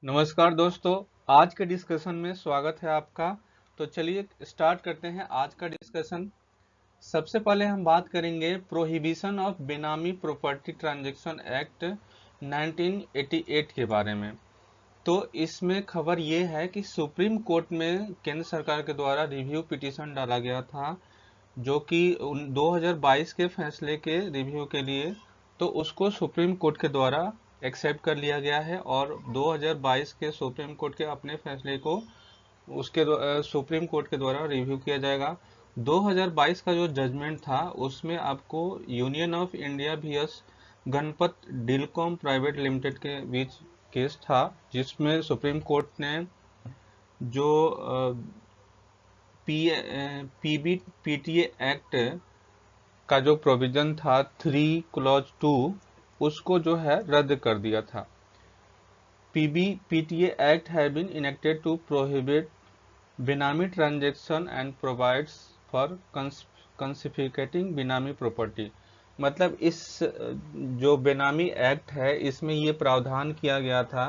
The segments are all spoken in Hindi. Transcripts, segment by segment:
नमस्कार दोस्तों। आज के डिस्कशन में स्वागत है आपका। तो चलिए स्टार्ट करते हैं आज का डिस्कशन। सबसे पहले हम बात करेंगे प्रोहिबिशन ऑफ बेनामी प्रॉपर्टी ट्रांजैक्शन एक्ट 1988 के बारे में। तो इसमें खबर ये है कि सुप्रीम कोर्ट में केंद्र सरकार के द्वारा रिव्यू पिटीशन डाला गया था, जो कि 2022 के फैसले के रिव्यू के लिए। तो उसको सुप्रीम कोर्ट के द्वारा एक्सेप्ट कर लिया गया है और 2022 के सुप्रीम कोर्ट के अपने फैसले को सुप्रीम कोर्ट के द्वारा रिव्यू किया जाएगा। 2022 का जो जजमेंट था उसमें आपको Union of India vs Ganpat Dilcom private limited के बीच केस था, जिसमें सुप्रीम कोर्ट ने जो पीबी पीटीए एक्ट का जो प्रोविजन था 3 क्लॉज 2, उसको जो है रद्द कर दिया था। PB PTA act have been enacted to prohibit benami transaction and provides for confiscating benami property. मतलब इस जो बेनामी एक्ट है इसमें ये प्रावधान किया गया था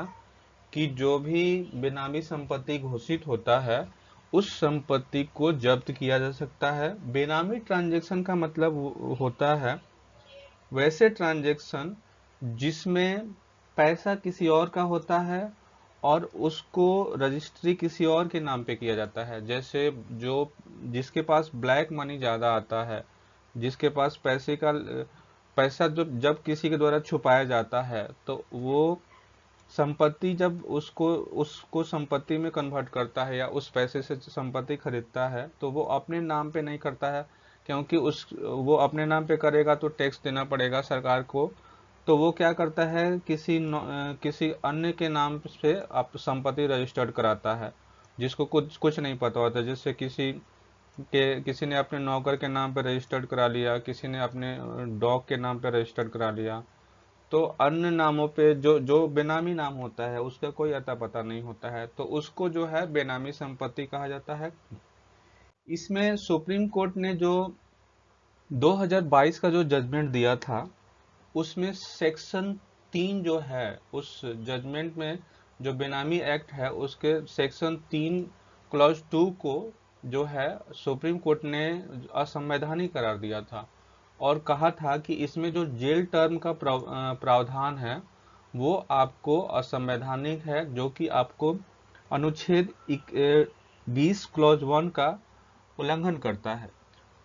कि जो भी बेनामी संपत्ति घोषित होता है उस संपत्ति को जब्त किया जा सकता है। बेनामी ट्रांजैक्शन का मतलब होता है वैसे ट्रांजैक्शन जिसमें पैसा किसी और का होता है और उसको रजिस्ट्री किसी और के नाम पे किया जाता है। जैसे जो जिसके पास ब्लैक मनी ज़्यादा आता है, जिसके पास पैसा जब किसी के द्वारा छुपाया जाता है, तो वो संपत्ति जब उसको उसको संपत्ति में कन्वर्ट करता है या उस पैसे से संपत्ति खरीदता है तो वो अपने नाम पे नहीं करता है, क्योंकि उस वो अपने नाम पे करेगा तो टैक्स देना पड़ेगा सरकार को। तो वो क्या करता है, किसी अन्य के नाम से आप संपत्ति रजिस्टर्ड कराता है, जिसको कुछ कुछ नहीं पता होता। जैसे किसी ने अपने नौकर के नाम पे रजिस्टर्ड करा लिया, किसी ने अपने डॉग के नाम पे रजिस्टर्ड करा लिया। तो अन्य नामों पे जो जो बेनामी नाम होता है उसका कोई अता पता नहीं होता है, तो उसको जो है बेनामी संपत्ति कहा जाता है। इसमें सुप्रीम कोर्ट ने जो 2022 का जो जजमेंट दिया था उसमें सेक्शन 3 जो है, उस जजमेंट में जो बेनामी एक्ट है उसके सेक्शन 3 क्लॉज 2 को जो है सुप्रीम कोर्ट ने असंवैधानिक करार दिया था और कहा था कि इसमें जो जेल टर्म का प्रावधान है वो आपको असंवैधानिक है, जो कि आपको अनुच्छेद 20 क्लॉज 1 का उल्लंघन करता है।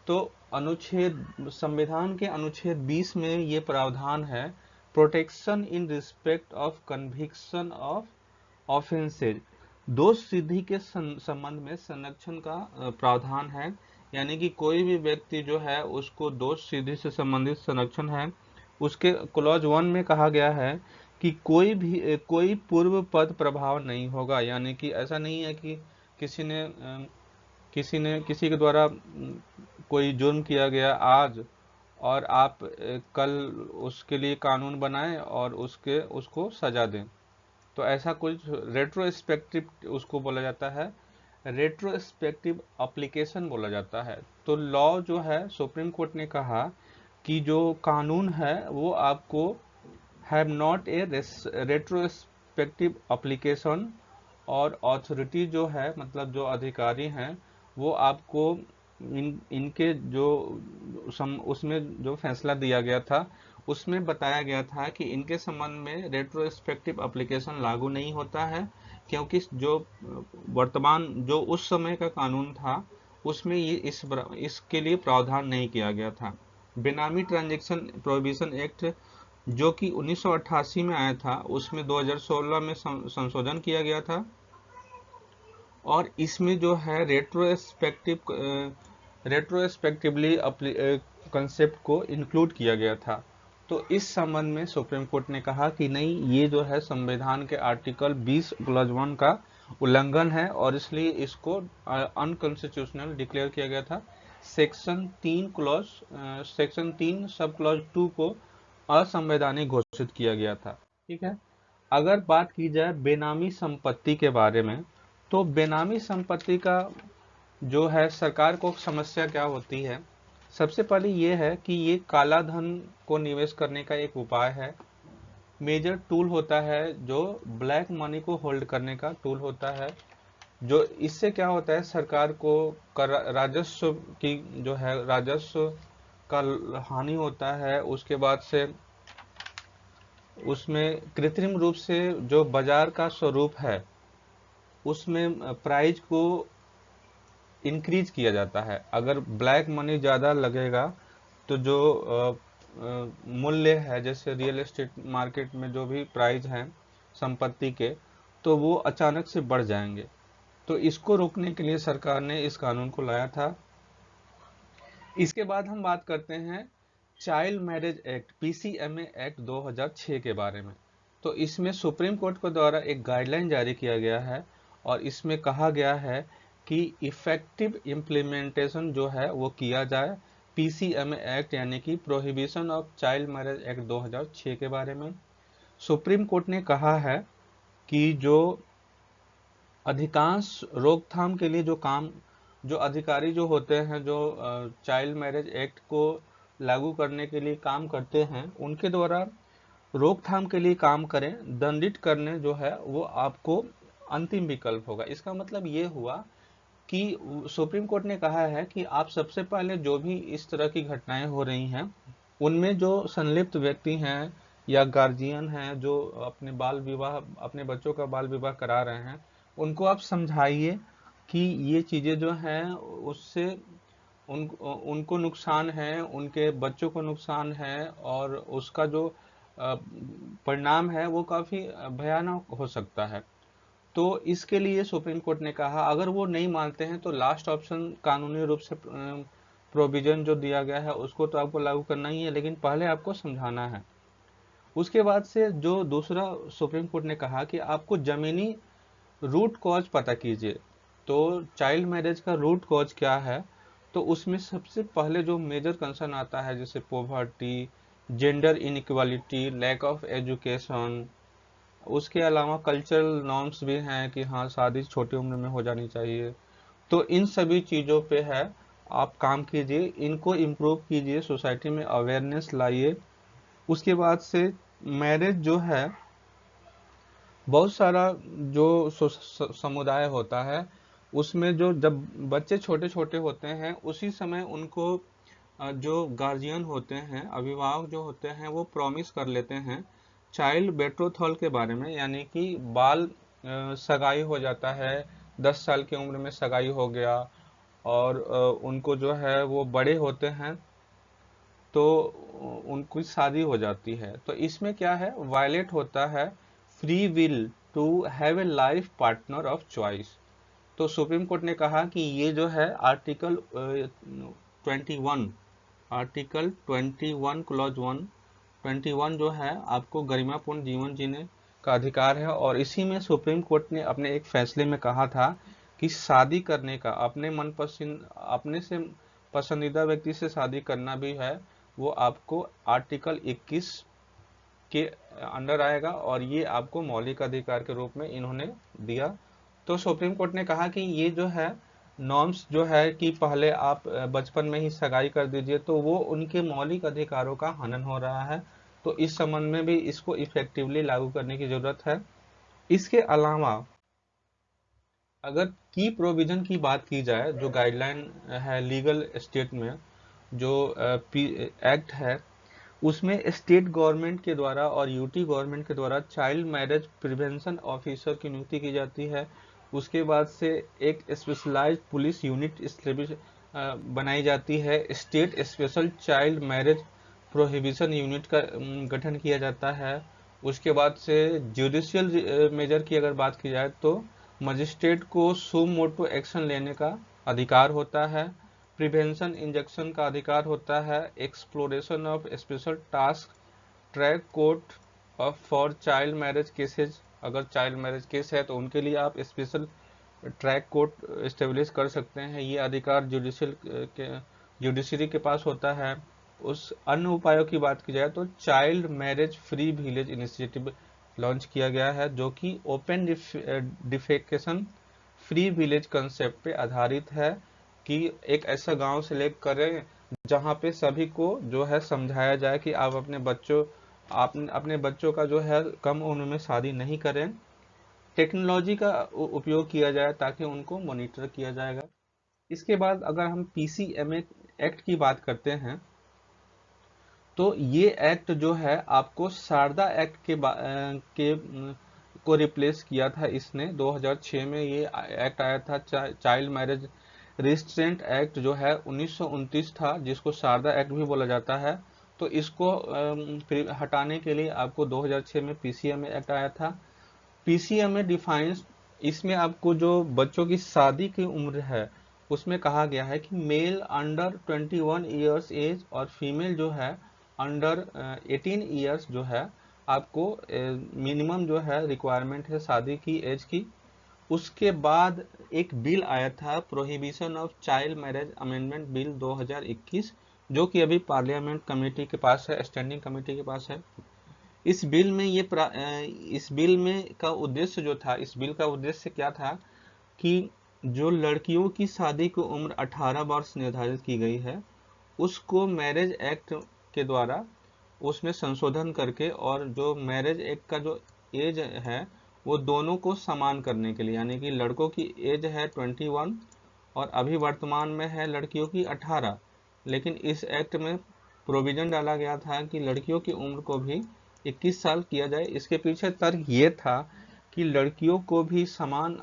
तो संविधान के अनुच्छेद 20 में ये प्रावधान है, protection in respect of conviction of offences. दोष सिद्धि के संबंध में संरक्षण का प्रावधान है, यानी कि कोई भी व्यक्ति जो है उसको दोष सिद्धि से संबंधित संरक्षण है। उसके क्लॉज 1 में कहा गया है कि कोई पूर्व पद प्रभाव नहीं होगा, यानी कि ऐसा नहीं है कि किसी ने किसी के द्वारा कोई जुर्म किया गया आज और आप कल उसके लिए कानून बनाएं और उसको सजा दें। तो ऐसा कुछ रेट्रोस्पेक्टिव उसको बोला जाता है, रेट्रोस्पेक्टिव एप्लीकेशन बोला जाता है। तो लॉ जो है सुप्रीम कोर्ट ने कहा कि जो कानून है वो आपको have not a retrospective application, और अथॉरिटी जो है मतलब जो अधिकारी हैं वो आपको इनके जो उसमें जो फैसला दिया गया था उसमें बताया गया था कि इनके संबंध में रेट्रोस्पेक्टिव एप्लीकेशन लागू नहीं होता है, क्योंकि जो वर्तमान जो उस समय का कानून था उसमें ये इसके लिए प्रावधान नहीं किया गया था। बेनामी ट्रांजैक्शन प्रोहिबिशन एक्ट जो कि 1988 में आया था उसमें 2016 में संशोधन किया गया था और इसमें जो है रेट्रोस्पेक्टिवली कंसेप्ट को इंक्लूड किया गया था। तो इस संबंध में सुप्रीम कोर्ट ने कहा कि नहीं, ये जो है संविधान के आर्टिकल 20 क्लॉज 1 का उल्लंघन है और इसलिए इसको अनकॉन्स्टिट्यूशनल डिक्लेयर किया गया था। सेक्शन 3 सब क्लॉज 2 को असंवैधानिक घोषित किया गया था। ठीक है। अगर बात की जाए बेनामी संपत्ति के बारे में, तो बेनामी संपत्ति का जो है सरकार को समस्या क्या होती है। सबसे पहले ये है कि ये काला धन को निवेश करने का एक उपाय है। मेजर टूल होता है जो ब्लैक मनी को होल्ड करने का टूल होता है। जो इससे क्या होता है, सरकार को राजस्व की जो है राजस्व का हानि होता है। उसके बाद से उसमें कृत्रिम रूप से जो बाजार का स्वरूप है उसमें प्राइस को इंक्रीज किया जाता है। अगर ब्लैक मनी ज़्यादा लगेगा तो जो मूल्य है, जैसे रियल एस्टेट मार्केट में जो भी प्राइस हैं संपत्ति के, तो वो अचानक से बढ़ जाएंगे। तो इसको रोकने के लिए सरकार ने इस कानून को लाया था। इसके बाद हम बात करते हैं चाइल्ड मैरिज एक्ट पीसीएमए एक्ट 2006 के बारे में। तो इसमें सुप्रीम कोर्ट के द्वारा एक गाइडलाइन जारी किया गया है और इसमें कहा गया है कि इफेक्टिव इम्प्लीमेंटेशन जो है वो किया जाए पीसीएमए एक्ट यानी कि prohibition of child marriage act 2006 के बारे में। सुप्रीम कोर्ट ने कहा है कि जो अधिकांश रोकथाम के लिए जो अधिकारी जो होते हैं, जो चाइल्ड मैरिज एक्ट को लागू करने के लिए काम करते हैं, उनके द्वारा रोकथाम के लिए काम करें। दंडित करने जो है वो आपको अंतिम विकल्प होगा। इसका मतलब ये हुआ कि सुप्रीम कोर्ट ने कहा है कि आप सबसे पहले जो भी इस तरह की घटनाएं हो रही हैं उनमें जो संलिप्त व्यक्ति हैं या गार्जियन हैं जो अपने बच्चों का बाल विवाह करा रहे हैं, उनको आप समझाइए कि ये चीज़ें जो हैं उससे उनको नुकसान है, उनके बच्चों को नुकसान है और उसका जो परिणाम है वो काफ़ी भयानक हो सकता है। तो इसके लिए सुप्रीम कोर्ट ने कहा अगर वो नहीं मानते हैं तो लास्ट ऑप्शन कानूनी रूप से प्रोविजन जो दिया गया है उसको तो आपको लागू करना ही है, लेकिन पहले आपको समझाना है। उसके बाद से जो दूसरा सुप्रीम कोर्ट ने कहा कि आपको जमीनी रूट कॉज पता कीजिए। तो चाइल्ड मैरिज का रूट कॉज क्या है, तो उसमें सबसे पहले जो मेजर कंसर्न आता है जैसे poverty, gender inequality, lack of education, उसके अलावा कल्चरल नॉर्म्स भी हैं कि हाँ शादी छोटी उम्र में हो जानी चाहिए। तो इन सभी चीज़ों पे है आप काम कीजिए, इनको इम्प्रूव कीजिए, सोसाइटी में अवेयरनेस लाइए। उसके बाद से मैरिज जो है बहुत सारा जो समुदाय होता है उसमें जो जब बच्चे छोटे छोटे होते हैं उसी समय उनको जो गार्जियन होते हैं, अभिभावक जो होते हैं, वो प्रॉमिस कर लेते हैं चाइल्ड बेट्रोथल के बारे में, यानी कि बाल सगाई हो जाता है। 10 साल की उम्र में सगाई हो गया और उनको जो है वो बड़े होते हैं तो उनकी शादी हो जाती है। तो इसमें क्या है, वायलेट होता है free will to have a life partner of choice. तो सुप्रीम कोर्ट ने कहा कि ये जो है आर्टिकल 21 आर्टिकल 21 क्लॉज 1 21 जो है आपको गरिमापूर्ण जीवन जीने का अधिकार है। और इसी में सुप्रीम कोर्ट ने अपने एक फैसले में कहा था कि शादी करने का अपने से पसंदीदा व्यक्ति से शादी करना भी है वो आपको आर्टिकल 21 के अंडर आएगा और ये आपको मौलिक अधिकार के रूप में इन्होंने दिया। तो सुप्रीम कोर्ट ने कहा कि ये जो है नॉर्म्स जो है कि पहले आप बचपन में ही सगाई कर दीजिए तो वो उनके मौलिक अधिकारों का हनन हो रहा है। तो इस संबंध में भी इसको इफेक्टिवली लागू करने की जरूरत है। इसके अलावा अगर की प्रोविजन की बात की जाए, जो गाइडलाइन है लीगल स्टेट में जो एक्ट है उसमें स्टेट गवर्नमेंट के द्वारा और यूटी गवर्नमेंट के द्वारा चाइल्ड मैरिज प्रिवेंशन ऑफिसर की नियुक्ति की जाती है। उसके बाद से एक स्पेशलाइज्ड पुलिस यूनिट बनाई जाती है। State special child marriage prohibition unit का गठन किया जाता है। उसके बाद से जुडिशियल मेजर की अगर बात की जाए तो मजिस्ट्रेट को सू मोटो एक्शन लेने का अधिकार होता है। प्रिवेंशन इंजेक्शन का अधिकार होता है। Exploration of special task track court of for child marriage cases, अगर चाइल्ड मैरिज केस है तो उनके लिए आप स्पेशल ट्रैक कोर्ट इस्टेब्लिश कर सकते हैं। ये अधिकार जुडिशरी के पास होता है। उस अन्य उपायों की बात की जाए तो child marriage free village initiative launch किया गया है जो कि open defecation free village concept पे आधारित है कि एक ऐसा गांव सेलेक्ट करें जहां पे सभी को जो है समझाया जाए कि आप अपने बच्चों आप अपने बच्चों का जो है कम उम्र में शादी नहीं करें, टेक्नोलॉजी का उपयोग किया जाए ताकि उनको मॉनिटर किया जाएगा। इसके बाद अगर हम पीसीएमए एक्ट की बात करते हैं, तो ये एक्ट जो है आपको शारदा एक्ट को रिप्लेस किया था इसने। 2006 में ये एक्ट आया था, चाइल्ड मैरिज रिस्ट्रेंट एक्ट जो है 1929 था, जिसको शारदा एक्ट भी बोला जाता है। तो इसको हटाने के लिए आपको 2006 में पीसीएमए एक्ट आया था। पीसीएमए डिफाइंस, इसमें आपको जो बच्चों की शादी की उम्र है उसमें कहा गया है कि मेल अंडर 21 ईयर्स एज और फीमेल जो है अंडर 18 ईयर्स जो है, आपको मिनिमम जो है रिक्वायरमेंट है शादी की एज की। उसके बाद एक बिल आया था, prohibition of child marriage amendment bill 2021, जो कि अभी पार्लियामेंट कमेटी के पास है, स्टैंडिंग कमेटी के पास है। इस बिल में इस बिल में का उद्देश्य जो था, इस बिल का उद्देश्य क्या था कि जो लड़कियों की शादी की उम्र 18 वर्ष निर्धारित की गई है, उसको मैरिज एक्ट के द्वारा उसमें संशोधन करके, और जो मैरिज एक्ट का जो एज है वो दोनों को समान करने के लिए, यानी कि लड़कों की एज है 21 और अभी वर्तमान में है लड़कियों की 18, लेकिन इस एक्ट में प्रोविजन डाला गया था कि लड़कियों की उम्र को भी 21 साल किया जाए। इसके पीछे तर्क ये था कि लड़कियों को भी समान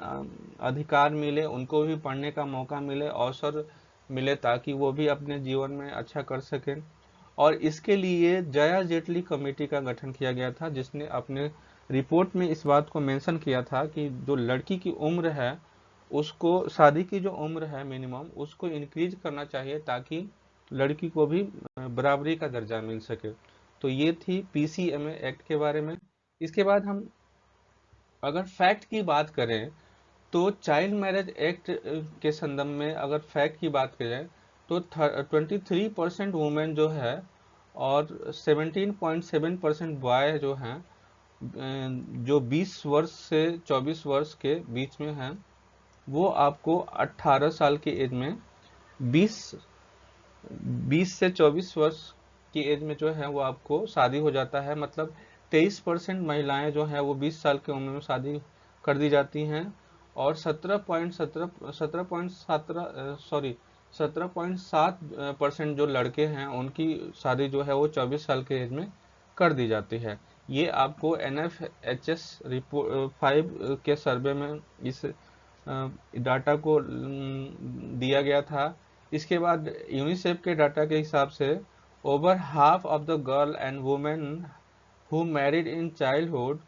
अधिकार मिले, उनको भी पढ़ने का मौका मिले, अवसर मिले, ताकि वो भी अपने जीवन में अच्छा कर सकें। और इसके लिए जया जेटली कमेटी का गठन किया गया था, जिसने अपने रिपोर्ट में इस बात को मेंशन किया था कि जो लड़की की उम्र है, उसको शादी की जो उम्र है मिनिमम, उसको इंक्रीज करना चाहिए ताकि लड़की को भी बराबरी का दर्जा मिल सके। तो ये थी पीसीएमए एक्ट के बारे में। इसके बाद हम अगर फैक्ट की बात करें, तो चाइल्ड मैरिज एक्ट के संदर्भ में अगर फैक्ट की बात करें, तो 23% वुमेन जो है और 17.7% बॉय जो हैं, जो 20 वर्ष से 24 वर्ष के बीच में हैं, वो आपको 18 साल की एज में 20 20 से 24 वर्ष की एज में जो है वो आपको शादी हो जाता है। मतलब 23% महिलाएं जो हैं वो 20 साल की उम्र में शादी कर दी जाती हैं, और 17.7% जो लड़के हैं उनकी शादी जो है वो 24 साल के एज में कर दी जाती है। ये आपको NFHS रिपोर्ट 5 के सर्वे में इस डाटा को दिया गया था। इसके बाद यूनिसेफ के डाटा के हिसाब से over half of the girl and women who married in childhood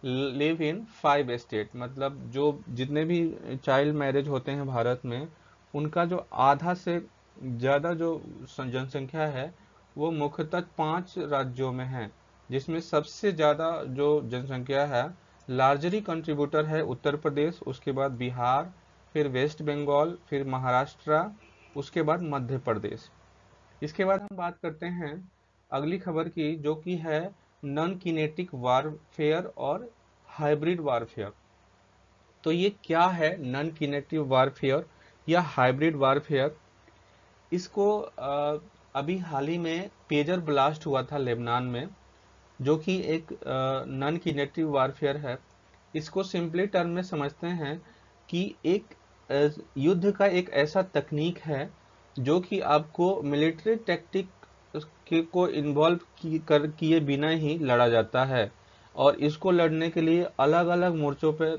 live in 5 state. मतलब जो जितने भी चाइल्ड मैरिज होते हैं भारत में, उनका जो आधा से ज़्यादा जो जनसंख्या है वो मुख्यतः 5 राज्यों में है, जिसमें सबसे ज़्यादा जो जनसंख्या है, लार्जरी कंट्रीब्यूटर है उत्तर प्रदेश, उसके बाद बिहार, फिर वेस्ट बंगाल, फिर महाराष्ट्र, उसके बाद मध्य प्रदेश। इसके बाद हम बात करते हैं अगली खबर की, जो कि है नॉन किनेटिक वारफेयर और हाइब्रिड वारफेयर। तो ये क्या है नॉन किनेटिक वारफेयर या हाइब्रिड वारफेयर? इसको अभी हाल ही में पेजर ब्लास्ट हुआ था लेबनान में, जो कि एक नॉन किनेटिव वारफेयर है। इसको सिंपली टर्म में समझते हैं कि एक युद्ध का एक ऐसा तकनीक है जो कि आपको मिलिट्री टैक्टिक को इन्वॉल्व किए बिना ही लड़ा जाता है, और इसको लड़ने के लिए अलग अलग मोर्चों पे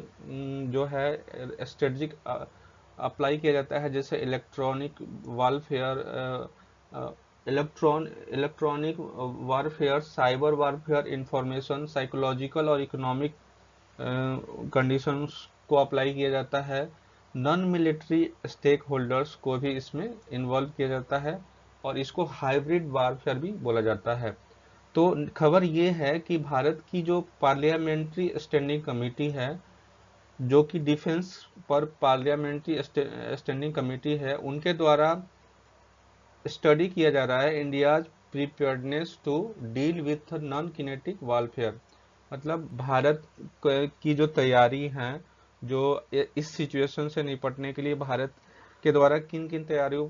जो है स्ट्रेटजिक अप्लाई किया जाता है, जैसे electronic warfare, electronic warfare, cyber warfare, information, psychological और इकोनॉमिक कंडीशंस को अप्लाई किया जाता है। नॉन मिलिट्री स्टेक होल्डर्स को भी इसमें इन्वॉल्व किया जाता है, और इसको हाइब्रिड वारफेयर भी बोला जाता है। तो खबर ये है कि भारत की जो पार्लियामेंट्री स्टैंडिंग कमेटी है, जो कि डिफेंस पर पार्लियामेंट्री स्टैंडिंग कमेटी है, उनके द्वारा स्टडी किया जा रहा है India's preparedness to deal with non kinetic warfare. मतलब भारत की जो तैयारी है, जो इस सिचुएशन से निपटने के लिए भारत के द्वारा किन किन तैयारियों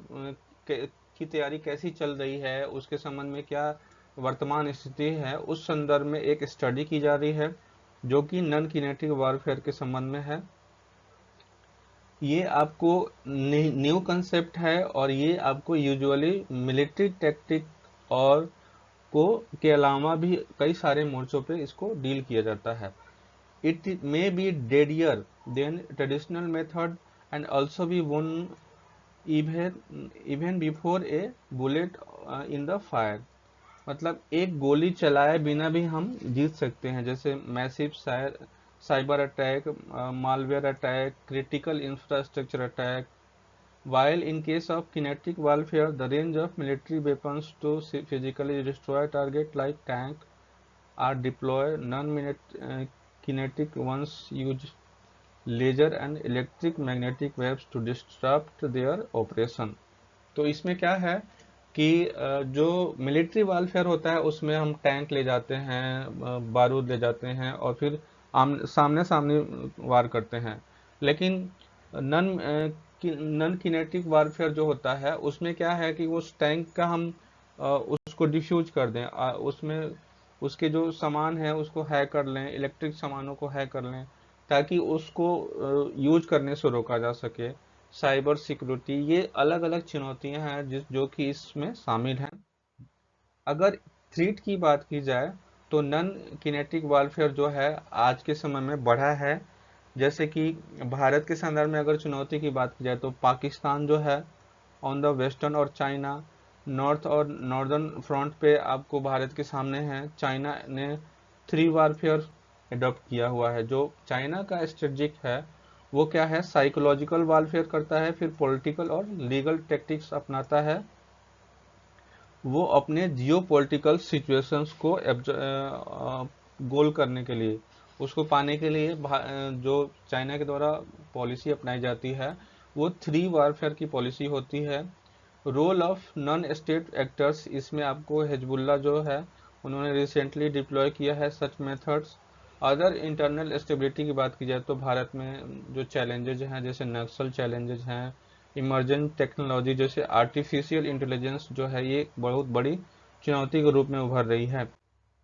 की तैयारी कैसी चल रही है, उसके संबंध में क्या वर्तमान स्थिति है उस संदर्भ में एक स्टडी की जा रही है जो कि नॉन किनेटिक वॉरफेयर के संबंध में है। ये आपको न्यू कंसेप्ट है और ये आपको यूजुअली मिलिट्री टैक्टिक और को के अलावा भी कई सारे मोर्चों पे इसको डील किया जाता है। It may be deadlier than traditional method and also be one even before a bullet in the fire. मतलब एक गोली चलाए बिना भी हम जीत सकते हैं, जैसे massive cyber attack, malware attack, critical infrastructure attack. While in case of kinetic warfare, the range of military weapons to physically destroy target like tank are deployed. Non-kinetic ones use laser and electric magnetic waves to disrupt their operation. तो इसमें क्या है कि जो मिलिट्री वारफेयर होता है उसमें हम टैंक ले जाते हैं, बारूद ले जाते हैं और फिर सामने सामने वार करते हैं। लेकिन नन नॉन किनेटिक वारफेयर जो होता है उसमें क्या है कि उस टैंक का हम उसको डिफ्यूज कर दें, उसमें उसके जो सामान है उसको हैक कर लें, इलेक्ट्रिक सामानों को हैक कर लें ताकि उसको यूज करने से रोका जा सके। साइबर सिक्योरिटी, ये अलग अलग चुनौतियां हैं जो कि इसमें शामिल हैं। अगर थ्रेट की बात की जाए तो नॉन किनेटिक वारफेयर जो है आज के समय में बढ़ा है। जैसे कि भारत के संदर्भ में अगर चुनौती की बात की जाए तो पाकिस्तान जो है ऑन द वेस्टर्न और चाइना नॉर्थ और नॉर्दर्न फ्रंट पे आपको भारत के सामने है। चाइना ने थ्री वारफेयर एडॉप्ट किया हुआ है। जो चाइना का स्ट्रेटेजिक है वो क्या है, साइकोलॉजिकल वारफेयर करता है, फिर पॉलिटिकल और लीगल टैक्टिक्स अपनाता है। वो अपने जियो पॉलिटिकल सिचुएशंस को गोल करने के लिए, उसको पाने के लिए जो चाइना के द्वारा पॉलिसी अपनाई जाती है वो थ्री वारफेयर की पॉलिसी होती है। Role of non state actors, इसमें आपको हिजबुल्ला जो है उन्होंने रिसेंटली डिप्लॉय किया है सच मेथड्स। अदर इंटरनल स्टेबिलिटी की बात की जाए तो भारत में जो चैलेंजेज हैं जैसे नक्सल चैलेंजेज हैं, इमर्जेंट टेक्नोलॉजी जैसे आर्टिफिशियल इंटेलिजेंस जो है ये बहुत बड़ी चुनौती के रूप में उभर रही है।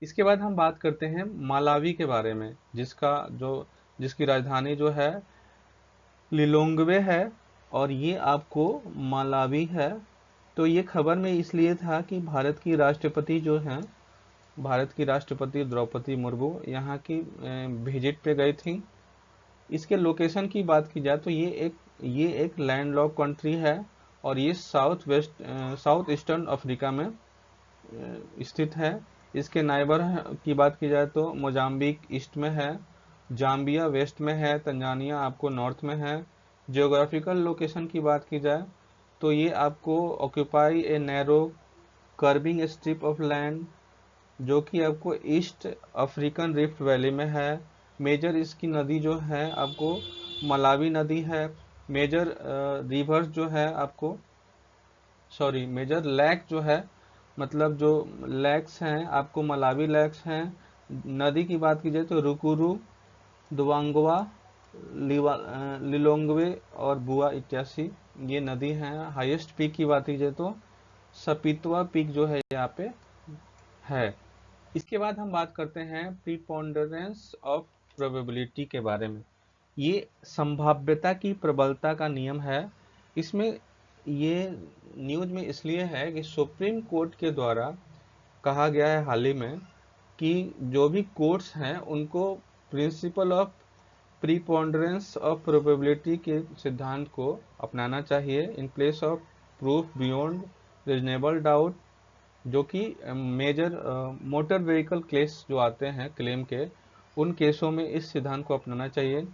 इसके बाद हम बात करते हैं मालावी के बारे में, जिसकी राजधानी जो है लिलोंग्वे है और ये आपको मालावी है। तो ये खबर में इसलिए था कि भारत की राष्ट्रपति जो हैं, भारत की राष्ट्रपति द्रौपदी मुर्मू यहाँ की विजिट पे गई थी। इसके लोकेशन की बात की जाए तो ये एक लैंडलॉक कंट्री है और ये साउथ ईस्टर्न अफ्रीका में स्थित है। इसके नाइबर की बात की जाए तो मोजाम्बिक ईस्ट में है, जाम्बिया वेस्ट में है, तंजानिया आपको नॉर्थ में है। जियोग्राफिकल लोकेशन की बात की जाए तो ये आपको occupy a narrow curving strip of land जो कि आपको ईस्ट अफ्रीकन रिफ्ट वैली में है। मेजर इसकी नदी जो है आपको मलावी नदी है। मेजर रिवर्स जो है आपको मेजर लेक जो है, मतलब जो लेक्स हैं आपको मलावी लेक्स हैं। नदी की बात की जाए तो रुकुरू, दुवांगवा, लिलोंगवे और बुआ इत्यासी ये नदी हैं। हाईएस्ट पीक की बात की जाए तो सपितवा पीक जो है यहाँ पे है। इसके बाद हम बात करते हैं प्रीपोंडरेंस ऑफ प्रोबेबिलिटी के बारे में। ये संभाव्यता की प्रबलता का नियम है। इसमें ये न्यूज में इसलिए है कि सुप्रीम कोर्ट के द्वारा कहा गया है हाल ही में कि जो भी कोर्ट्स हैं उनको principle of preponderance of probability के सिद्धांत को अपनाना चाहिए in place of proof beyond reasonable doubt. जो कि मेजर मोटर व्हीकल केस जो आते हैं क्लेम के, उन केसों में इस सिद्धांत को अपनाना चाहिए।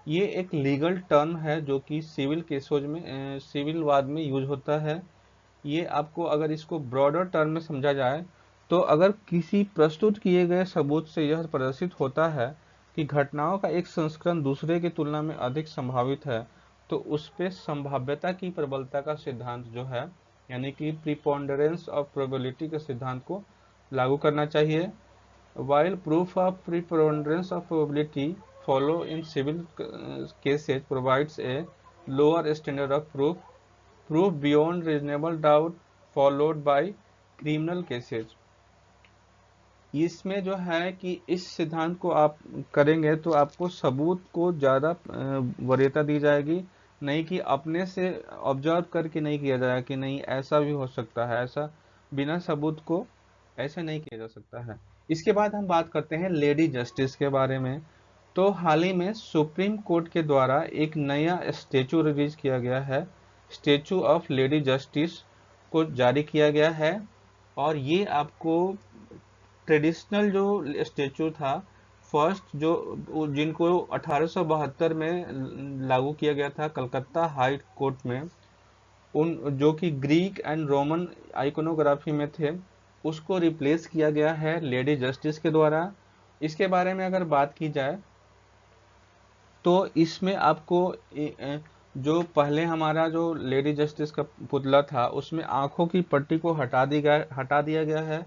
ये एक लीगल टर्म है जो कि सिविल केसों में सिविल वाद में यूज होता है। ये आपको अगर इसको ब्रॉडर टर्म में समझा जाए तो अगर किसी प्रस्तुत किए गए सबूत से यह प्रदर्शित होता है कि घटनाओं का एक संस्करण दूसरे की तुलना में अधिक संभावित है तो उस पे संभाव्यता की प्रबलता का सिद्धांत जो है यानी कि प्रीपोंडरेंस ऑफ प्रोबेबिलिटी के सिद्धांत को लागू करना चाहिए। While proof of preponderance of probability follow in civil cases provides a lower standard of proof beyond reasonable doubt followed by criminal cases। इसमें जो है कि इस सिद्धांत को आप करेंगे तो आपको सबूत को ज़्यादा वरीयता दी जाएगी, नहीं कि अपने से ऑब्जर्व करके नहीं किया जाएगा कि नहीं ऐसा भी हो सकता है, ऐसा बिना सबूत को ऐसा नहीं किया जा सकता है। इसके बाद हम बात करते हैं लेडी जस्टिस के बारे में। तो हाल ही में सुप्रीम कोर्ट के द्वारा एक नया स्टेचू रिलीज किया गया है, स्टेचू ऑफ लेडी जस्टिस को जारी किया गया है। और ये आपको ट्रेडिशनल जो स्टेचू था, फर्स्ट जो जिनको 1872 में लागू किया गया था कलकत्ता हाई कोर्ट में, उन जो कि ग्रीक एंड रोमन आइकोनोग्राफी में थे, उसको रिप्लेस किया गया है लेडी जस्टिस के द्वारा। इसके बारे में अगर बात की जाए तो इसमें आपको जो पहले हमारा जो लेडी जस्टिस का पुतला था उसमें आंखों की पट्टी को हटा दिया गया है।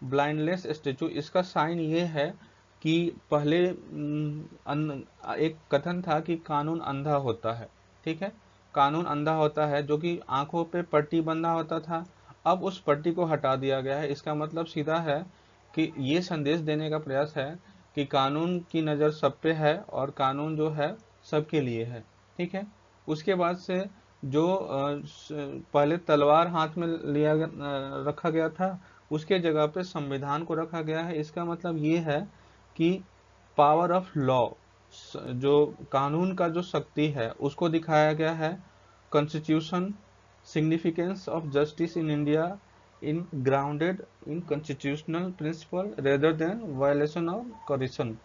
ब्लाइंडलेस स्टेचू, इसका साइन ये है कि पहले एक कथन था कि कानून अंधा होता है, ठीक है, कानून अंधा होता है, जो कि आंखों पे पट्टी बंधा होता था। अब उस पट्टी को हटा दिया गया है। इसका मतलब सीधा है कि ये संदेश देने का प्रयास है कि कानून की नज़र सब पे है और कानून जो है सबके लिए है, ठीक है। उसके बाद से जो पहले तलवार हाथ में रखा गया था, उसके जगह पे संविधान को रखा गया है। इसका मतलब ये है कि पावर ऑफ लॉ, जो कानून का जो शक्ति है उसको दिखाया गया है। Constitution, significance of justice in India in grounded in constitutional principle rather than violation of coercion.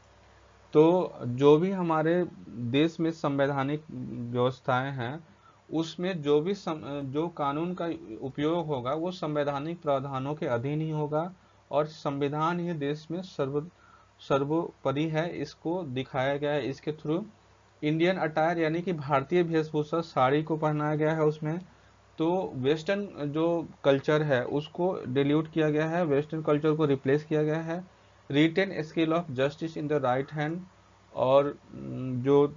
तो जो भी हमारे देश में संवैधानिक व्यवस्थाएं हैं, उसमें जो कानून का उपयोग होगा वो संवैधानिक प्रावधानों के अधीन ही होगा और संविधान ही देश में सर्वोपरि है, इसको दिखाया गया है इसके थ्रू। इंडियन अटायर यानी कि भारतीय वेशभूषा, साड़ी को पहनाया गया है उसमें। तो वेस्टर्न जो कल्चर है उसको डिल्यूट किया गया है, वेस्टर्न कल्चर को रिप्लेस किया गया है। Retain scale of justice in the right hand, और जो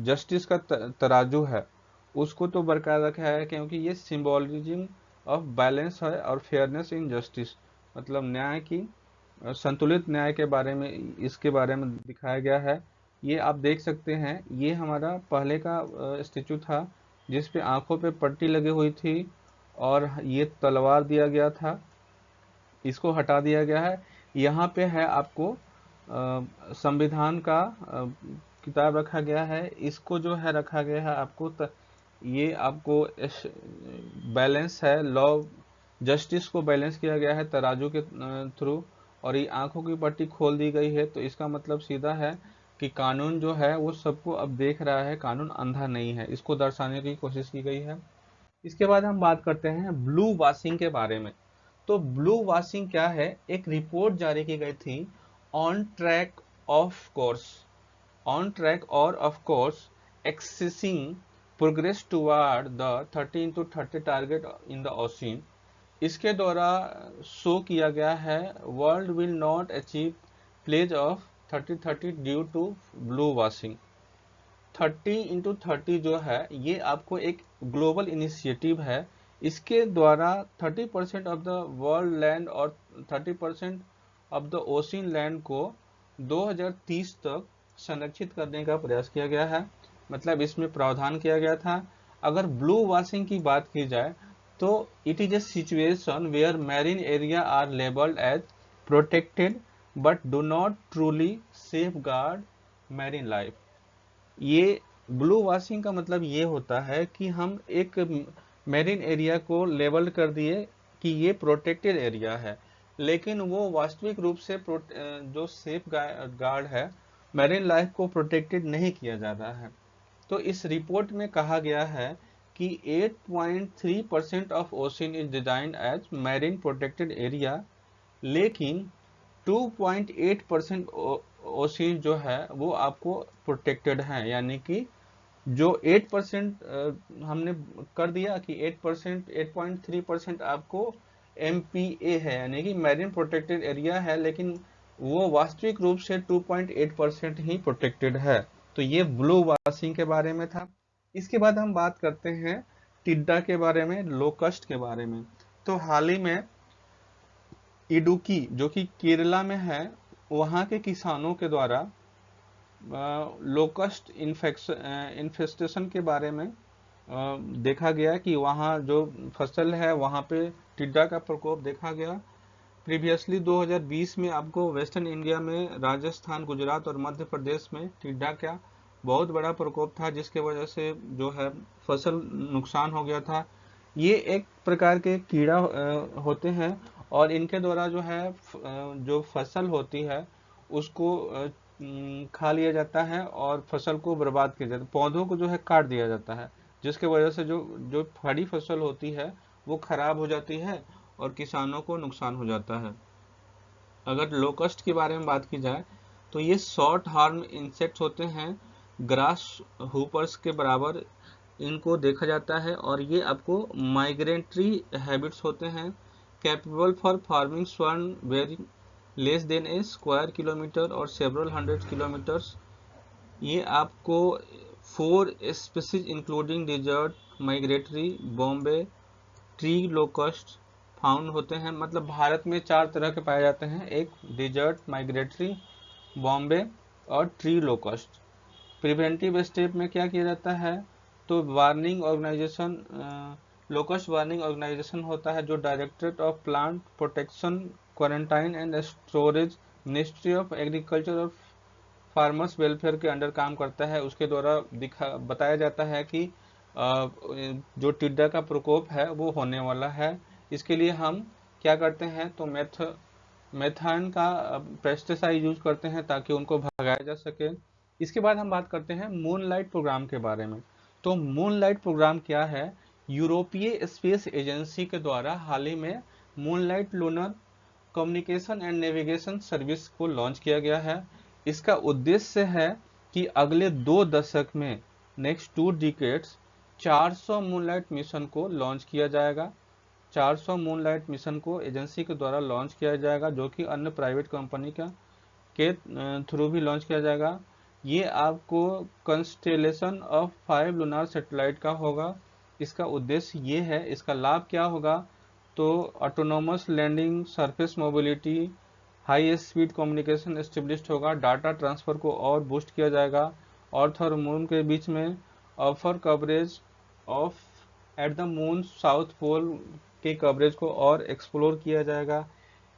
जस्टिस का तराजू है उसको तो बरकरार रखा है, क्योंकि ये सिंबॉलिज्म ऑफ बैलेंस है और फेयरनेस इन जस्टिस, मतलब न्याय की संतुलित न्याय के बारे में, इसके बारे में दिखाया गया है। ये आप देख सकते हैं, ये हमारा पहले का स्टेचू था जिस पे आंखों पे पट्टी लगी हुई थी और ये तलवार दिया गया था, इसको हटा दिया गया है। यहाँ पे है आपको संविधान का किताब रखा गया है, इसको जो है रखा गया है आपको ये आपको बैलेंस है, लॉ जस्टिस को बैलेंस किया गया है तराजू के थ्रू, और ये आंखों की पट्टी खोल दी गई है। तो इसका मतलब सीधा है कि कानून जो है वो सबको अब देख रहा है, कानून अंधा नहीं है, इसको दर्शाने की कोशिश की गई है। इसके बाद हम बात करते हैं ब्लू वॉशिंग के बारे में। तो ब्लू वॉशिंग क्या है? एक रिपोर्ट जारी की गई थी, on track off course, on track और off course accessing progress toward the 30x30 target in the ocean. इसके द्वारा शो किया गया है world will not achieve pledge of 30-30 due to blue washing. 30x30 जो है ये आपको एक ग्लोबल इनिशिएटिव है। इसके द्वारा 30% ऑफ द वर्ल्ड लैंड और 30% ऑफ द ओशन लैंड को 2030 तक संरक्षित करने का प्रयास किया गया है, मतलब इसमें प्रावधान किया गया था। अगर ब्लू वॉशिंग की बात की जाए तो it is a situation where marine area are labelled as protected but do not truly safeguard marine life. ये ब्लू वॉशिंग का मतलब ये होता है कि हम एक मैरीन एरिया को लेबल कर दिए कि ये प्रोटेक्टेड एरिया है, लेकिन वो वास्तविक रूप से जो सेफ गार्ड है, मैरीन लाइफ को प्रोटेक्टेड नहीं किया जा रहा है। तो इस रिपोर्ट में कहा गया है कि 8.3% of ocean is designed as marine protected area, लेकिन 2.8% ओशन जो है वो आपको प्रोटेक्टेड है, यानी कि जो 8% हमने कर दिया कि 8%, 8.3% आपको MPA है, यानी कि मैरीन प्रोटेक्टेड एरिया है, लेकिन वो वास्तविक रूप से 2.8% ही प्रोटेक्टेड है। तो ये ब्लू वॉशिंग के बारे में था। इसके बाद हम बात करते हैं टिड्डा के बारे में, लोकस्ट के बारे में। तो हाल ही में इडुक्की जो कि केरला में है, वहाँ के किसानों के द्वारा लोकस्ट इन्फेस्टेशन के बारे में देखा गया कि वहाँ जो फसल है वहाँ पे टिड्डा का प्रकोप देखा गया। प्रीवियसली 2020 में आपको वेस्टर्न इंडिया में राजस्थान, गुजरात और मध्य प्रदेश में टिड्डा का बहुत बड़ा प्रकोप था, जिसके वजह से जो है फसल नुकसान हो गया था। ये एक प्रकार के कीड़ा होते हैं और इनके द्वारा जो है जो फसल होती है उसको खा लिया जाता है और फसल को बर्बाद किया जाता है, पौधों को जो है काट दिया जाता है, जिसके वजह से जो जो खड़ी फसल होती है वो खराब हो जाती है और किसानों को नुकसान हो जाता है। अगर लोकस्ट के बारे में बात की जाए तो ये शॉर्ट हॉर्न इंसेक्ट्स होते हैं, ग्रास हुपर्स के बराबर इनको देखा जाता है और ये आपको माइग्रेटरी हैबिट्स होते हैं, capable for forming swarms very less than a square kilometre और सेवरल 100 किलोमीटर्स। ये आपको 4 species including desert migratory Bombay tree locust found होते हैं। मतलब भारत में 4 तरह के पाए जाते हैं, एक डिजर्ट माइग्रेटरी, बॉम्बे और ट्री लोकस्ट। प्रिवेंटिव स्टेप में क्या किया जाता है, तो warning organisation, locust warning organisation होता है जो directorate of plant protection, quarantine and storage, ministry of agriculture और फार्मर्स वेलफेयर के अंडर काम करता है। उसके द्वारा बताया जाता है कि जो टिड्डा का प्रकोप है वो होने वाला है। इसके लिए हम क्या करते हैं, तो मेथान का पेस्टिसाइड यूज करते हैं ताकि उनको भगाया जा सके। इसके बाद हम बात करते हैं मूनलाइट प्रोग्राम के बारे में। तो मूनलाइट प्रोग्राम क्या है, यूरोपीय स्पेस एजेंसी के द्वारा हाल ही में moonlight lunar communication and navigation service को लॉन्च किया गया है। इसका उद्देश्य है कि अगले 2 दशक में, नेक्स्ट 2 डिकेड्स, 400 मूनलाइट मिशन को लॉन्च किया जाएगा। 400 मूनलाइट मिशन को एजेंसी के द्वारा लॉन्च किया जाएगा, जो कि अन्य प्राइवेट कंपनी के थ्रू भी लॉन्च किया जाएगा। ये आपको कंस्टेलेशन ऑफ 5 लूनार सैटेलाइट का होगा। इसका उद्देश्य ये है, इसका लाभ क्या होगा, तो autonomous landing, surface mobility, high speed communication established होगा, डाटा ट्रांसफर को और बूस्ट किया जाएगा, अर्थ और मून के बीच में offer coverage of at the moon south pole के कवरेज को और एक्सप्लोर किया जाएगा।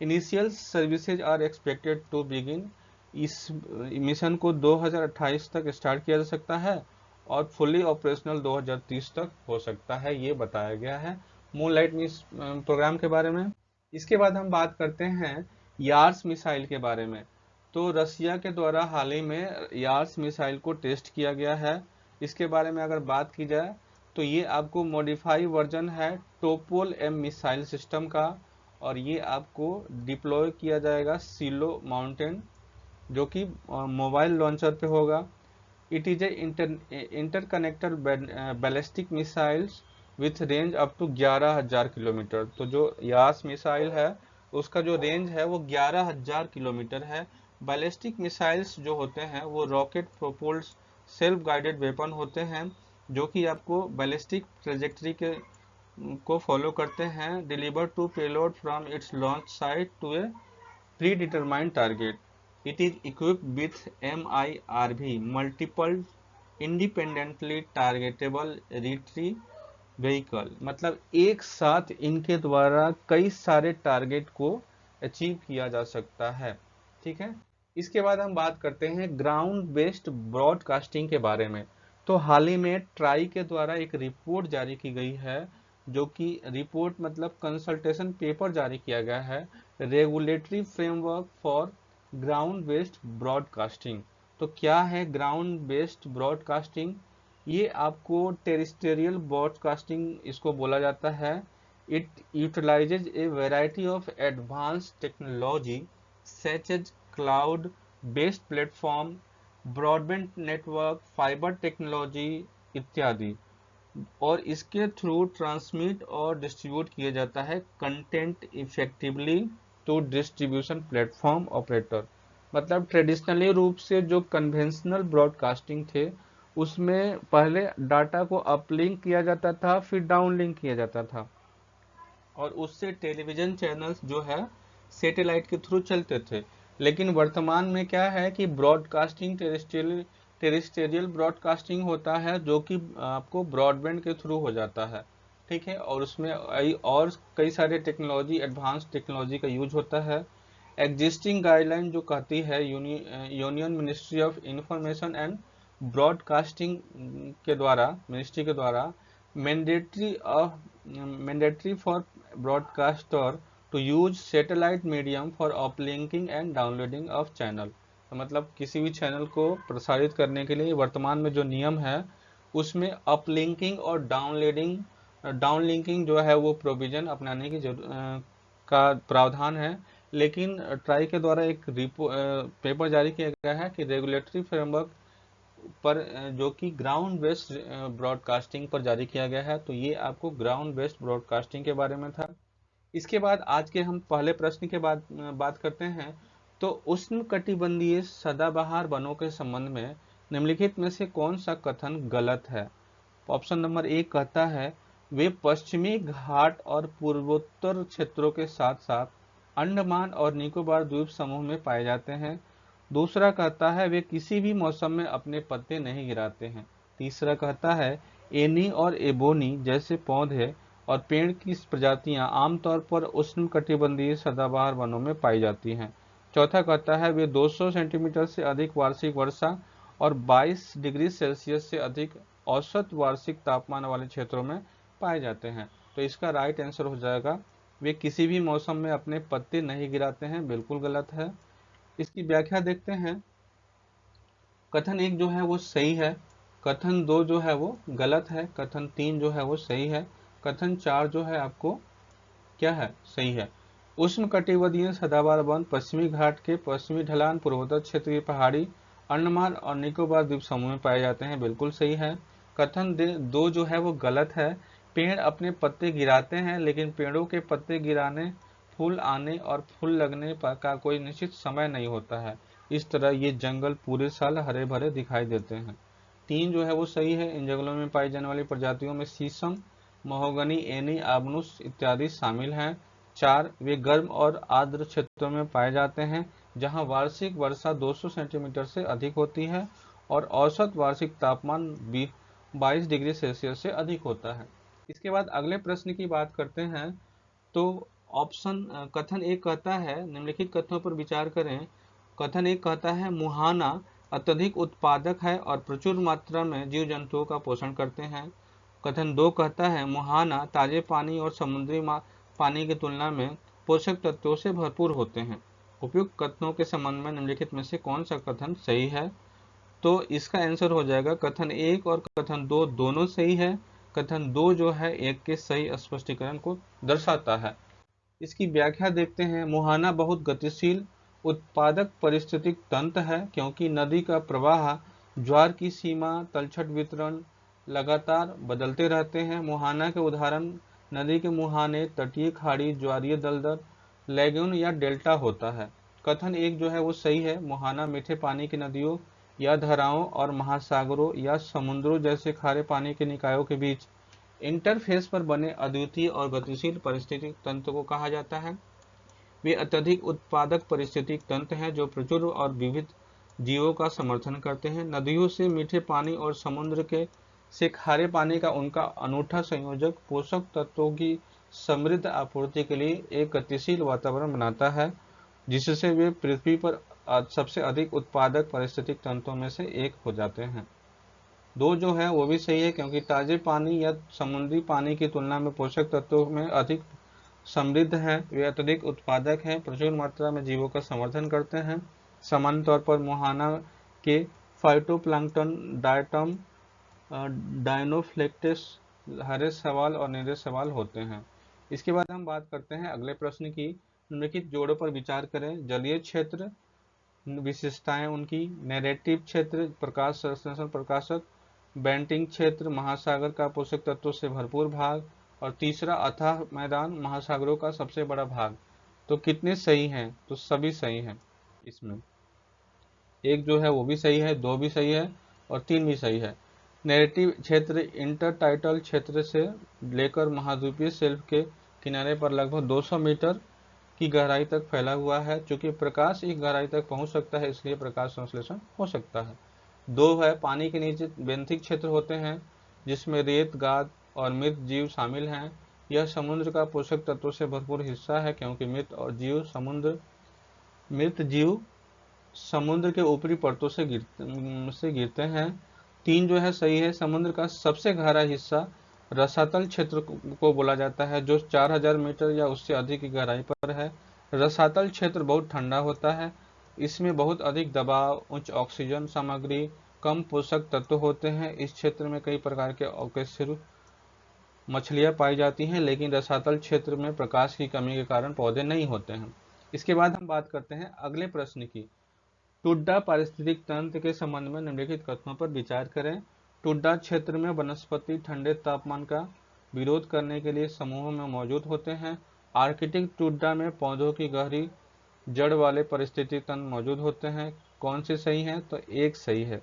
Initial services are expected to begin. इस मिशन को 2028 तक स्टार्ट किया जा सकता है और फुली ऑपरेशनल 2030 तक हो सकता है, ये बताया गया है मूनलाइट प्रोग्राम के बारे में। इसके बाद हम बात करते हैं यार्स मिसाइल के बारे में। तो रसिया के द्वारा हाल ही में यार्स मिसाइल को टेस्ट किया गया है। इसके बारे में अगर बात की जाए तो ये आपको मॉडिफाई वर्जन है टोपोल एम मिसाइल सिस्टम का और ये आपको डिप्लॉय किया जाएगा सिलो माउंटेन, जो कि मोबाइल लॉन्चर पे होगा। It is a interconnected ballistic missiles with range up to 11,000 kilometre. तो जो यास मिसाइल है उसका जो रेंज है वो 11,000 किलोमीटर है। बैलिस्टिक मिसाइल्स जो होते हैं वो रॉकेट प्रोपोल्ड सेल्फ गाइडेड वेपन होते हैं, जो कि आपको बैलिस्टिक ट्रेजेक्ट्री को फॉलो करते हैं, deliver to payload from its launch site to a predetermined target. It is equipped with MIRV, multiple independently targetable retrieve vehicle. मतलब एक साथ इनके द्वारा कई सारे टारगेट को अचीव किया जा सकता है। ठीक है, इसके बाद हम बात करते हैं ग्राउंड बेस्ड ब्रॉडकास्टिंग के बारे में। तो हाल ही में ट्राई के द्वारा एक रिपोर्ट जारी की गई है, जो कि रिपोर्ट मतलब कंसल्टेशन पेपर जारी किया गया है, regulatory framework for ground based broadcasting. तो क्या है ग्राउंड बेस्ड ब्रॉडकास्टिंग, ये आपको टेरिस्टेरियल ब्रॉडकास्टिंग इसको बोला जाता है। It utilises a variety of advanced technology such as cloud based platform, broadband network, fibre technology इत्यादि, और इसके थ्रू ट्रांसमिट और डिस्ट्रीब्यूट किया जाता है content effectively to distribution platform operator. मतलब ट्रेडिशनली रूप से जो कन्वेंशनल ब्रॉडकास्टिंग थे उसमें पहले डाटा को अपलिंक किया जाता था, फिर डाउनलिंक किया जाता था, और उससे टेलीविजन चैनल्स जो है सैटेलाइट के थ्रू चलते थे। लेकिन वर्तमान में क्या है कि ब्रॉडकास्टिंग टेरेस्ट्रियल ब्रॉडकास्टिंग होता है, जो कि आपको ब्रॉडबैंड के थ्रू हो जाता है, ठीक है। और उसमें और कई सारे टेक्नोलॉजी, एडवांस टेक्नोलॉजी का यूज होता है। एग्जिस्टिंग गाइडलाइन जो कहती है union ministry of information and broadcasting के द्वारा, मिनिस्ट्री के द्वारा, mandatory for broadcaster to use satellite medium for uplinking and downloading of channel. तो मतलब किसी भी चैनल को प्रसारित करने के लिए वर्तमान में जो नियम है उसमें अपलिंकिंग और डाउनलिंकिंग जो है वो प्रोविजन अपनाने की का प्रावधान है। लेकिन ट्राई के द्वारा एक पेपर जारी किया गया है कि रेगुलेटरी फ्रेमवर्क पर जो कि ग्राउंड बेस्ड ब्रॉडकास्टिंग पर जारी किया गया है। तो ये आपको ग्राउंड बेस्ड ब्रॉडकास्टिंग के बारे में था। इसके बाद आज के हम पहले प्रश्न के बाद बात करते हैं। तो उष्णकटिबंधीय सदाबहार वनों के संबंध में निम्नलिखित में से कौन सा कथन गलत है? ऑप्शन नंबर ए कहता है वे पश्चिमी घाट और पूर्वोत्तर क्षेत्रों के साथ साथ अंडमान और निकोबार द्वीप समूह में पाए जाते हैं। दूसरा कहता है वे किसी भी मौसम में अपने पत्ते नहीं गिराते हैं। तीसरा कहता है एनी और एबोनी जैसे पौधे और पेड़ की प्रजातियां आमतौर पर उष्णकटिबंधीय सदाबहार वनों में पाई जाती हैं। चौथा कहता है वे 200 सेंटीमीटर से अधिक वार्षिक वर्षा और 22 डिग्री सेल्सियस से अधिक औसत वार्षिक तापमान वाले क्षेत्रों में पाए जाते हैं। तो इसका राइट आंसर हो जाएगा वे किसी भी मौसम में अपने पत्ते नहीं गिराते हैं, बिल्कुल गलत है। इसकी व्याख्या देखते हैं। कथन 1 जो है वो सही है, कथन 2 जो है वो गलत है, कथन 3 जो है वो सही है, कथन 4 जो है आपको क्या है, सही है। उष्णकटिबंधीय सदाबहार वन पश्चिमी घाट के पश्चिमी ढलान, पूर्वोत्तर क्षेत्र की पहाड़ी, अंडमान और निकोबार द्वीप समूह में पाए जाते हैं, बिल्कुल सही है। कथन 2 जो है वो गलत है। पेड़ अपने पत्ते गिराते हैं, लेकिन पेड़ों के पत्ते गिराने, फूल आने और फूल लगने का कोई निश्चित समय नहीं होता है। इस तरह ये जंगल पूरे साल हरे भरे दिखाई देते हैं। 3 जो है वो सही है। इन जंगलों में पाई जाने वाली प्रजातियों में शीशम, महोगनी, एनी, आबनुस इत्यादि शामिल हैं। 4 वे गर्म और आर्द्र क्षेत्रों में पाए जाते हैं, जहां वार्षिक वर्षा 200 सेंटीमीटर से अधिक होती है और औसत वार्षिक तापमान 22 डिग्री सेल्सियस से अधिक होता है। इसके बाद अगले प्रश्न की बात करते हैं। तो कथन 1 कहता है निम्नलिखित कथनों पर विचार करें। कथन 1 कहता है मुहाना अत्यधिक उत्पादक है और प्रचुर मात्रा में जीव जंतुओं का पोषण करते हैं। कथन 2 कहता है मुहाना ताजे पानी और समुद्री पानी की तुलना में पोषक तत्वों से भरपूर होते हैं। उपयुक्त कथनों के संबंध में निम्नलिखित में से कौन सा कथन सही है? तो इसका आंसर हो जाएगा कथन 1 और कथन 2 दोनों सही है। कथन 2 जो है 1 के सही स्पष्टीकरण को दर्शाता है। इसकी व्याख्या देखते हैं। मुहाना बहुत गतिशील उत्पादक पारिस्थितिक तंत्र है, क्योंकि नदी का प्रवाह, ज्वार की सीमा, तलछट वितरण लगातार बदलते रहते हैं। मुहाना के उदाहरण नदी के मुहाने, तटीय खाड़ी, ज्वारीय दलदल, लैगून या डेल्टा होता है। कथन 1 जो है वो सही है। मुहाना मीठे पानी की नदियों या धाराओं और महासागरों या समुद्रों जैसे खारे पानी के निकायों के बीच इंटरफेस पर बने अद्वितीय और गतिशील पारिस्थितिक तंत्र को कहा जाता है। वे अत्यधिक उत्पादक पारिस्थितिक तंत्र हैं जो प्रचुर और विविध जीवों का समर्थन करते हैं। नदियों से मीठे पानी और समुद्र से खारे पानी का उनका अनूठा संयोजक पोषक तत्वों की समृद्ध आपूर्ति के लिए एक गतिशील वातावरण बनाता है, जिससे वे पृथ्वी पर सबसे अधिक उत्पादक पारिस्थितिक तंत्रों में से एक हो जाते हैं। 2 जो है वो भी सही है, क्योंकि ताजे पानी या समुद्री पानी की तुलना में पोषक तत्वों में अधिक समृद्ध हैं। वे अत्यधिक उत्पादक हैं, प्रचुर मात्रा में जीवों का समर्थन करते हैं। सामान्य तौर पर मुहाना के फाइटोप्लैंक्टन डायटम डायनोफ्लेक्टेस हरे शैवाल और नीले शैवाल होते हैं। इसके बाद हम बात करते हैं अगले प्रश्न की। निम्नलिखित जोड़ों पर विचार करें। जलीय क्षेत्र, विशेषताएं उनकी, नैरेटिव क्षेत्र, प्रकाश संश्लेषण प्रकाशक, बेंटिंग क्षेत्र, महासागर का पोषक तत्वों से भरपूर भाग, और तीसरा अथाह मैदान, महासागरों का सबसे बड़ा भाग। तो कितने सही हैं? तो सभी सही हैं। इसमें 1 जो है वो भी सही है, 2 भी सही है और 3 भी सही है। नैरेटिव क्षेत्र इंटरटाइटल क्षेत्र से लेकर महाद्वीपीय शेल्फ के किनारे पर लगभग 200 मीटर की गहराई तक फैला हुआ है। चूंकि प्रकाश एक गहराई तक पहुंच सकता है, इसलिए प्रकाश संश्लेषण हो सकता है। 2 है, पानी के नीचे बेंथिक क्षेत्र होते हैं जिसमें रेत, गाद और मृत जीव शामिल हैं। यह समुद्र का पोषक तत्वों से भरपूर हिस्सा है, क्योंकि मृत जीव समुद्र के ऊपरी परतों से गिरते हैं। 3 जो है सही है, समुद्र का सबसे गहरा हिस्सा रसातल क्षेत्र को बोला जाता है, जो 4000 मीटर या उससे अधिक की गहराई पर है। रसातल क्षेत्र बहुत ठंडा होता है, इसमें बहुत अधिक दबाव, उच्च ऑक्सीजन सामग्री, कम पोषक तत्व होते हैं। इस क्षेत्र में कई प्रकार के अकशेरुक मछलियां पाई जाती हैं, लेकिन रसातल क्षेत्र में प्रकाश की कमी के कारण पौधे नहीं होते हैं। इसके बाद हम बात करते हैं अगले प्रश्न की। टुड्डा पारिस्थितिक तंत्र के संबंध में निम्नलिखित कथनों पर विचार करें। टुड्डा क्षेत्र में वनस्पति ठंडे तापमान का विरोध करने के लिए समूहों में मौजूद होते हैं। आर्कटिक टुड्डा में पौधों की गहरी जड़ वाले पारिस्थितिक तंत्र मौजूद होते हैं। कौन से सही है? तो एक सही है।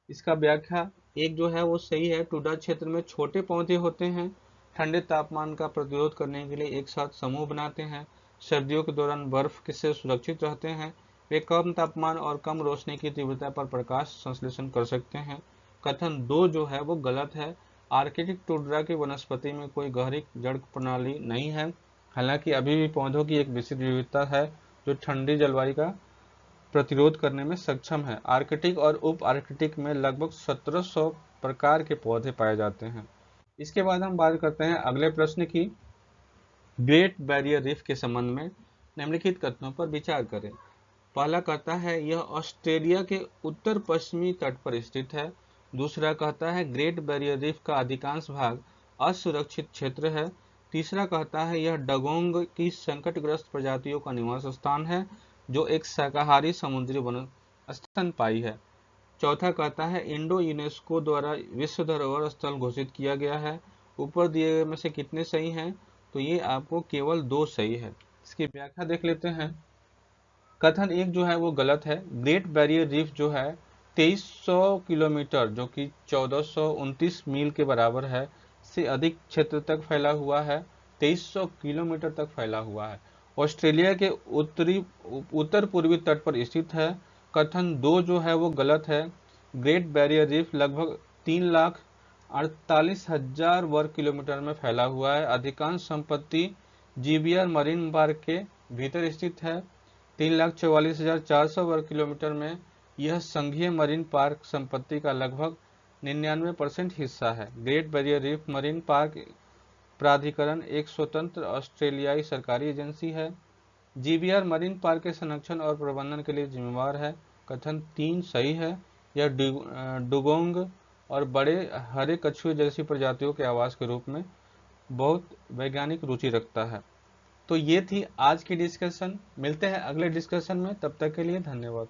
इसका व्याख्या एक जो है वो सही है। टुड्डा क्षेत्र में छोटे पौधे होते हैं, ठंडे तापमान का प्रतिरोध करने के लिए एक साथ समूह बनाते हैं। सर्दियों के दौरान बर्फ से सुरक्षित रहते हैं। वे कम तापमान और कम रोशनी की तीव्रता पर प्रकाश संश्लेषण कर सकते हैं। कथन 2 जो है वो गलत है। आर्कटिक टुड्रा की वनस्पति में कोई गहरी जड़ प्रणाली नहीं है। हालांकि अभी भी पौधों की एक विशिष्ट विविधता है जो ठंडी जलवायु का प्रतिरोध करने में सक्षम है। आर्कटिक और उप आर्कटिक में लगभग 1700 प्रकार के पौधे पाए जाते हैं। इसके बाद हम बात करते हैं अगले प्रश्न की। ग्रेट बैरियर रीफ के संबंध में निम्नलिखित कथनों पर विचार करें। पहला कहता है यह ऑस्ट्रेलिया के उत्तर पश्चिमी तट पर स्थित है। दूसरा कहता है ग्रेट बैरियर रीफ का अधिकांश भाग असुरक्षित क्षेत्र है। तीसरा कहता है यह डगोंग की संकटग्रस्त प्रजातियों का निवास स्थान है, जो एक शाकाहारी समुद्री वन स्तनपायी है। चौथा कहता है इंडो यूनेस्को द्वारा विश्व धरोहर स्थल घोषित किया गया है। ऊपर दिए गए में से कितने सही हैं? तो ये आपको केवल 2 सही है। इसकी व्याख्या देख लेते हैं। कथन 1 जो है वो गलत है। ग्रेट बैरियर रीफ जो है 2300 किलोमीटर, जो कि 1429 मील के बराबर है, से अधिक क्षेत्र तक फैला हुआ है। 2300 किलोमीटर तक फैला हुआ है। ऑस्ट्रेलिया के उत्तर पूर्वी तट पर स्थित है। कथन 2 जो है वो गलत है। ग्रेट बैरियर रीफ लगभग 3,48,000 वर्ग किलोमीटर में फैला हुआ है। अधिकांश संपत्ति जीबीआर मरीन पार्क के भीतर स्थित है। 3,44,400 वर्ग किलोमीटर में यह संघीय मरीन पार्क संपत्ति का लगभग 99% हिस्सा है। Great barrier reef marine park प्राधिकरण एक स्वतंत्र ऑस्ट्रेलियाई सरकारी एजेंसी है। जीबीआर मरीन पार्क के संरक्षण और प्रबंधन के लिए जिम्मेवार है। कथन 3 सही है। यह डुगोंग और बड़े हरे कछुए जैसी प्रजातियों के आवास के रूप में बहुत वैज्ञानिक रुचि रखता है। तो ये थी आज की डिस्कशन। मिलते हैं अगले डिस्कशन में, तब तक के लिए धन्यवाद।